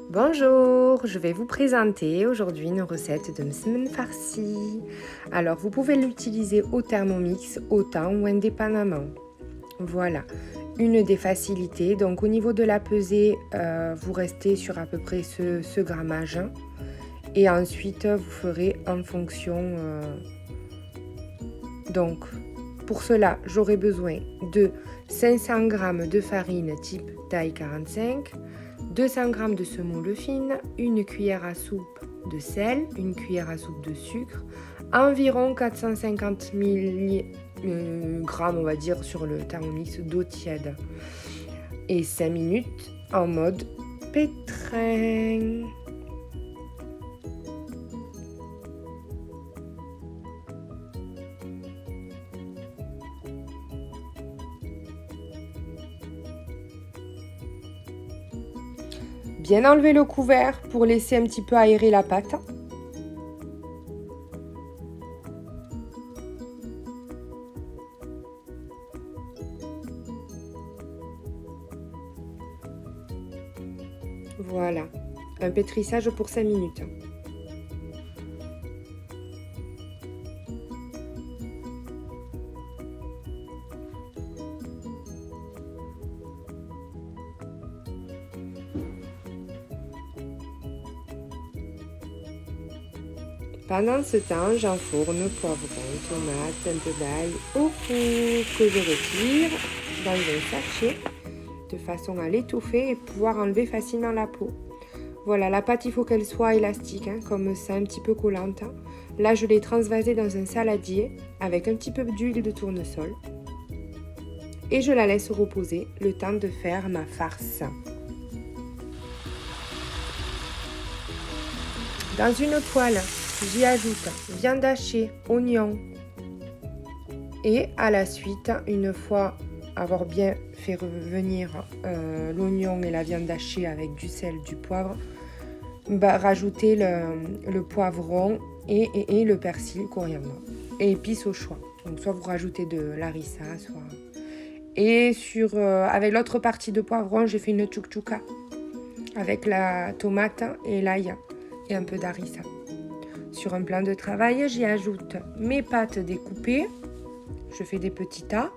Bonjour, je vais vous présenter aujourd'hui une recette de msemen farci. Alors vous pouvez l'utiliser au Thermomix autant ou indépendamment. Voilà, une des facilités. Donc au niveau de la pesée, vous restez sur à peu près ce grammage. Et ensuite vous ferez en fonction. Donc pour cela, j'aurai besoin de 500 g de farine type taille 45, 200 g de semoule fine, une cuillère à soupe de sel, une cuillère à soupe de sucre, environ 450 mg on va dire sur le Thermomix d'eau tiède et 5 minutes en mode pétrin. Bien enlever le couvert pour laisser un petit peu aérer la pâte. Voilà, un pétrissage pour 5 minutes. Pendant ce temps, j'enfourne poivron, tomates, un peu d'ail au four que je retire dans un sachet de façon à l'étouffer et pouvoir enlever facilement la peau. Voilà, la pâte, il faut qu'elle soit élastique, comme ça, un petit peu collante. Là, je l'ai transvasée dans un saladier avec un petit peu d'huile de tournesol. Et je la laisse reposer le temps de faire ma farce. Dans une poêle, j'y ajoute viande hachée, oignon et à la suite, une fois avoir bien fait revenir l'oignon et la viande hachée avec du sel, du poivre, rajouter le poivron et le persil, coriandre et épices au choix. Donc soit vous rajoutez de l'harissa, soit... Et avec l'autre partie de poivron, j'ai fait une tchouk-tchouka avec la tomate et l'ail et un peu d'harissa. Sur un plan de travail, j'y ajoute mes pâtes découpées. Je fais des petits tas.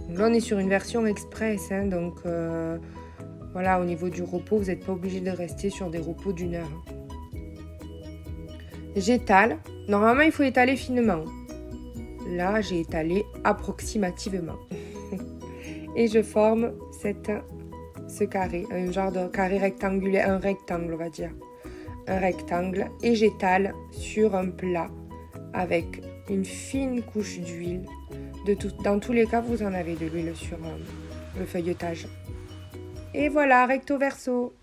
Donc là, on est sur une version express. Donc, voilà, au niveau du repos, vous n'êtes pas obligé de rester sur des repos d'1 heure. J'étale. Normalement, il faut étaler finement. Là, j'ai étalé approximativement. Et je forme ce carré, un genre de carré rectangulaire, un rectangle, on va dire. Un rectangle et j'étale sur un plat avec une fine couche d'huile. Dans tous les cas, vous en avez de l'huile sur le feuilletage. Et voilà, recto verso.